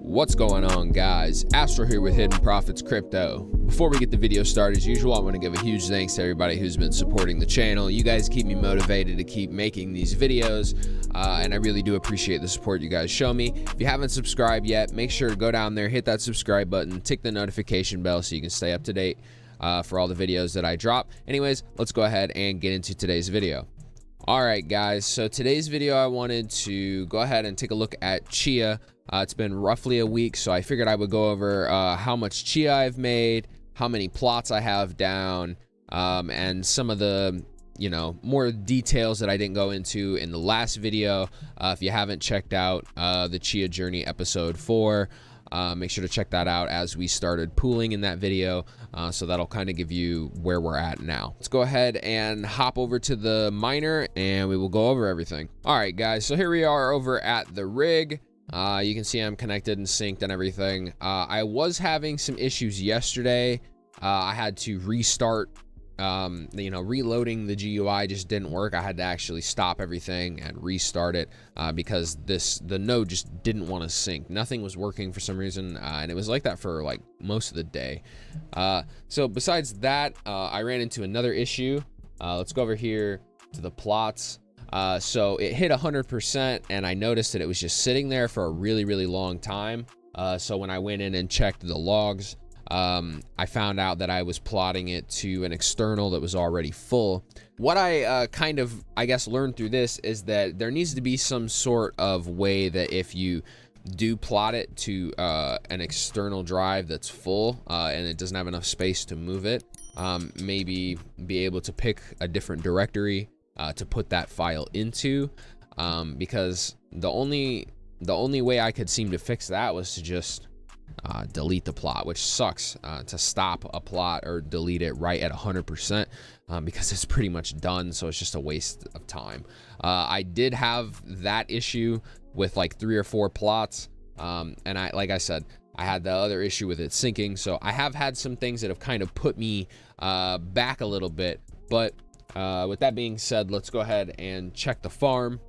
What's going on, guys? Astro here with Hidden Profits Crypto. Before we get the video started, as usual, I want to give a huge thanks to everybody who's been supporting the channel. You guys keep me motivated to keep making these videos, and I really do appreciate the support you guys show me. If you haven't subscribed yet, make sure to go down there, hit that subscribe button, tick the notification bell so you can stay up to date for all the videos that I drop. Anyways, let's go ahead and get into today's video. Alright guys, so today's video I wanted to go ahead and take a look at Chia. It's been roughly a week, so I figured I would go over how much Chia I've made, how many plots I have down, and some of the, more details that I didn't go into in the last video. If you haven't checked out the Chia Journey episode 4, make sure to check that out as we started pooling in that video. So that'll kind of give you where we're at now. Let's go ahead and hop over to the miner and we will go over everything. All right, guys, so here we are over at the rig. You can see I'm connected and synced and everything. I was having some issues yesterday. I had to restart, reloading the GUI just didn't work. I had to actually stop everything and restart it because the node just didn't want to sync. Nothing was working for some reason, and it was like that for like most of the day. So besides that, I ran into another issue. Let's go over here to the plots. So it hit 100% and I noticed that it was just sitting there for a really long time. So when I went in and checked the logs, I found out that I was plotting it to an external that was already full. What I I guess learned through this is that there needs to be some sort of way that if you do plot it to an external drive that's full and it doesn't have enough space to move it, maybe be able to pick a different directory to put that file into, because the only way I could seem to fix that was to just delete the plot, which sucks to stop a plot or delete it right at 100%, because it's pretty much done, so it's just a waste of time. I did have that issue with like 3 or 4 plots, and like I said, I had the other issue with it syncing, so I have had some things that have kind of put me back a little bit. But with that being said, let's go ahead and check the farm.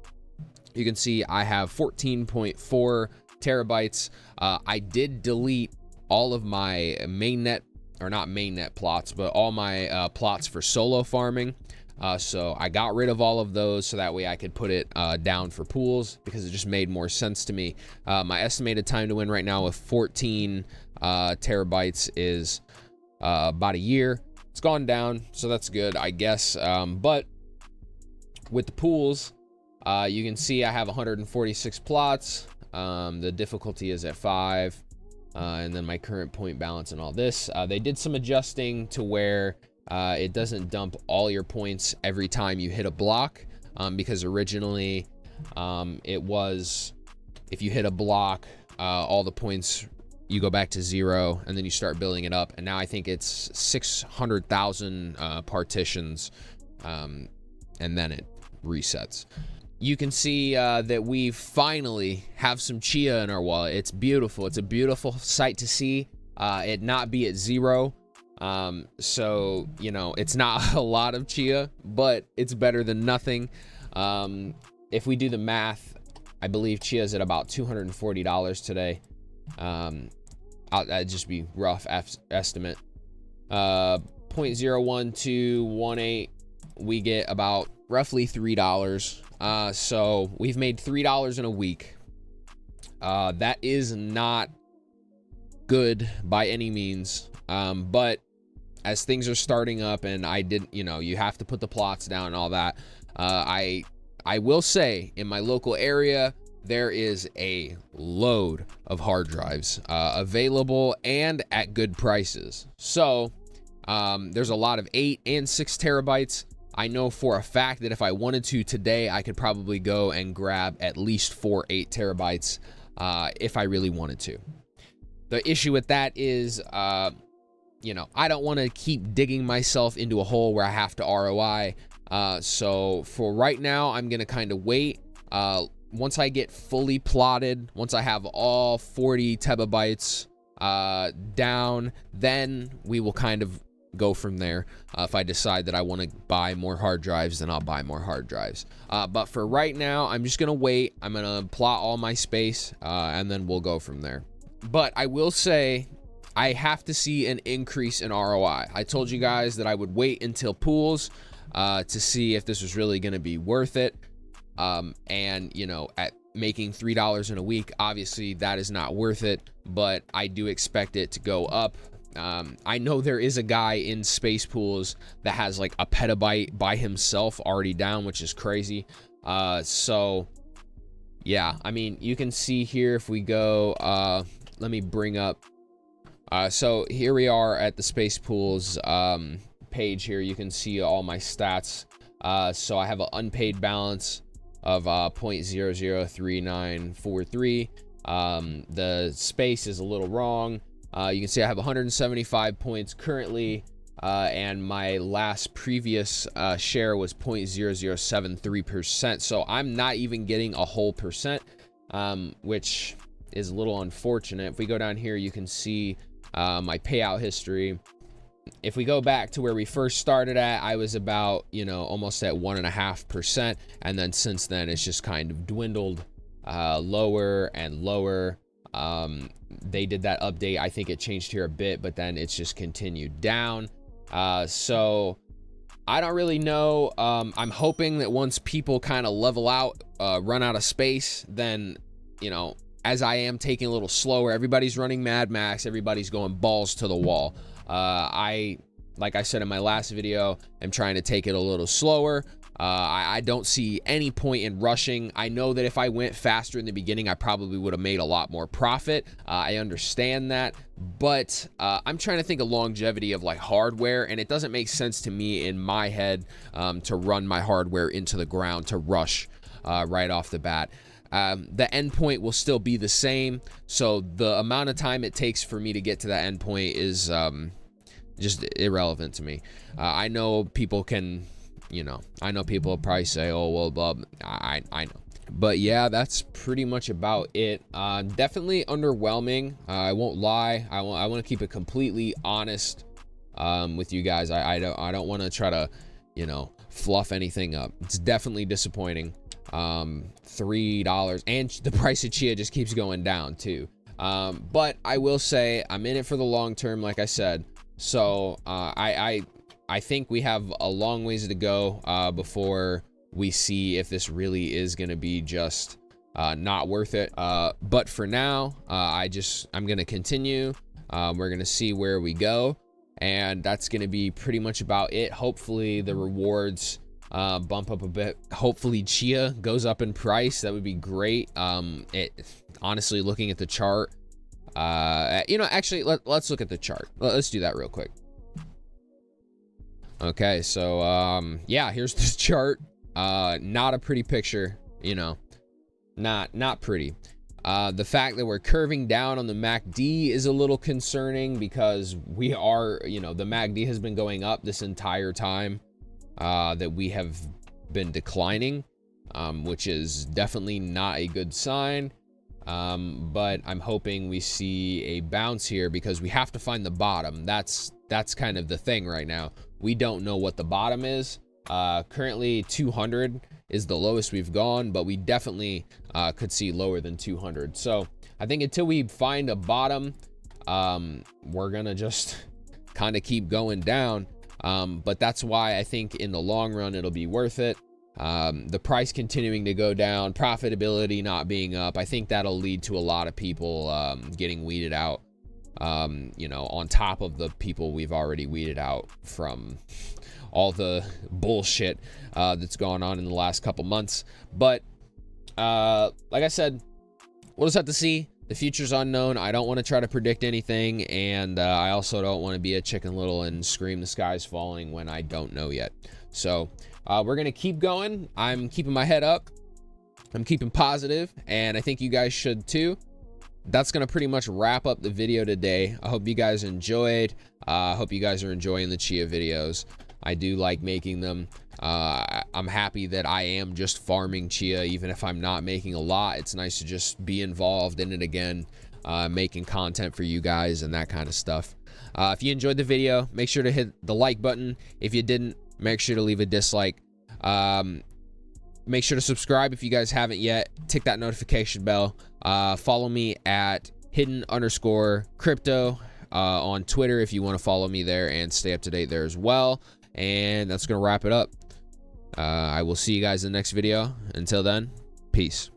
You can see I have 14.4 terabytes. I did delete all of my mainnet, or not mainnet plots, but all my plots for solo farming. So I got rid of all of those so that way I could put it down for pools, because it just made more sense to me. My estimated time to win right now with 14 terabytes is about a year. It's gone down, so that's good, I guess. But with the pools, you can see I have 146 plots. The difficulty is at 5, and then my current point balance and all this. They did some adjusting to where it doesn't dump all your points every time you hit a block, because originally it was, if you hit a block, all the points, you go back to 0 and then you start building it up, and now I think it's 600,000 partitions, and then it resets. You can see that we finally have some Chia in our wallet. It's beautiful. It's a beautiful sight to see it not be at 0. So it's not a lot of Chia, but it's better than nothing. If we do the math, I believe Chia is at about $240 today. That'd just be rough estimate. 0.01218, we get about roughly $3. So we've made $3 in a week. That is not good by any means. But as things are starting up, and I didn't, you have to put the plots down and all that. I will say in my local area, there is a load of hard drives available and at good prices. So there's a lot of 8 and 6 terabytes. I know for a fact that if I wanted to today, I could probably go and grab at least 4 8 terabytes if I really wanted to. The issue with that is, I don't want to keep digging myself into a hole where I have to ROI. So for right now, I'm going to kind of wait. Once I get fully plotted, once I have all 40 terabytes down, then we will kind of go from there. If I decide that I want to buy more hard drives, then I'll buy more hard drives. But for right now, I'm just going to wait. I'm going to plot all my space, and then we'll go from there. But I will say I have to see an increase in ROI. I told you guys that I would wait until pools to see if this was really going to be worth it. And, you know, at making $3 in a week, obviously that is not worth it, but I do expect it to go up. I know there is a guy in Space Pools that has like a petabyte by himself already down, which is crazy. So yeah, I mean, you can see here if we go, let me bring up, so here we are at the Space Pools page here. You can see all my stats. So I have an unpaid balance of 0.003943. The space is a little wrong. You can see I have 175 points currently, and my last previous share was 0.0073%. So I'm not even getting a whole percent, which is a little unfortunate. If we go down here, you can see my payout history. If we go back to where we first started at, I was about, you know, almost at 1.5%, and then since then it's just kind of dwindled lower and lower. They did that update, I think it changed here a bit, but then it's just continued down. So I don't really know. I'm hoping that once people kind of level out, run out of space, then, you know, as I am taking a little slower, everybody's running Mad Max, everybody's going balls to the wall. Like I said in my last video, I'm trying to take it a little slower. I don't see any point in rushing. I know that if I went faster in the beginning, I probably would have made a lot more profit. I understand that, but I'm trying to think of longevity of like hardware, and it doesn't make sense to me in my head to run my hardware into the ground to rush right off the bat. The endpoint will still be the same, so the amount of time it takes for me to get to that endpoint is just irrelevant to me. I know people can, you know, I know people will probably say, oh, well, blah, I know. But yeah, that's pretty much about it. Definitely underwhelming. I won't lie. I want to keep it completely honest with you guys. I don't want to try to, you know, fluff anything up. It's definitely disappointing. $3, and the price of Chia just keeps going down too. But I will say I'm in it for the long term, like I said. So I think we have a long ways to go before we see if this really is going to be just not worth it. But for now, I'm going to continue. We're going to see where we go, and that's going to be pretty much about it. Hopefully the rewards bump up a bit. Hopefully Chia goes up in price. That would be great. Honestly, looking at the chart, you know, actually let's look at the chart. Let's do that real quick. Okay, so yeah, here's this chart. Not a pretty picture, you know, not pretty. The fact that we're curving down on the MACD is a little concerning, because we are, you know, the MACD has been going up this entire time that we have been declining, which is definitely not a good sign. But I'm hoping we see a bounce here, because we have to find the bottom. That's kind of the thing right now. We don't know what the bottom is. Currently 200 is the lowest we've gone, but we definitely could see lower than 200. So I think until we find a bottom, we're gonna just kind of keep going down. But that's why I think in the long run it'll be worth it. The price continuing to go down, profitability not being up, I think that'll lead to a lot of people getting weeded out, you know, on top of the people we've already weeded out from all the bullshit that's gone on in the last couple months. But like I said, we'll just have to see. The future's unknown. I don't want to try to predict anything, and I also don't want to be a Chicken Little and scream the sky's falling when I don't know yet. So we're gonna keep going. I'm keeping my head up, I'm keeping positive, and I think you guys should too. That's gonna pretty much wrap up the video today. I hope you guys enjoyed. I hope you guys are enjoying the Chia videos. I do like making them. I'm happy that I am just farming Chia, even if I'm not making a lot. It's nice to just be involved in it again, making content for you guys and that kind of stuff. If you enjoyed the video, make sure to hit the like button. If you didn't, make sure to leave a dislike. Make sure to subscribe if you guys haven't yet. Tick that notification bell. Follow me at hidden_crypto on Twitter if you want to follow me there and stay up to date there as well. And that's gonna wrap it up. I will see you guys in the next video. Until then, peace.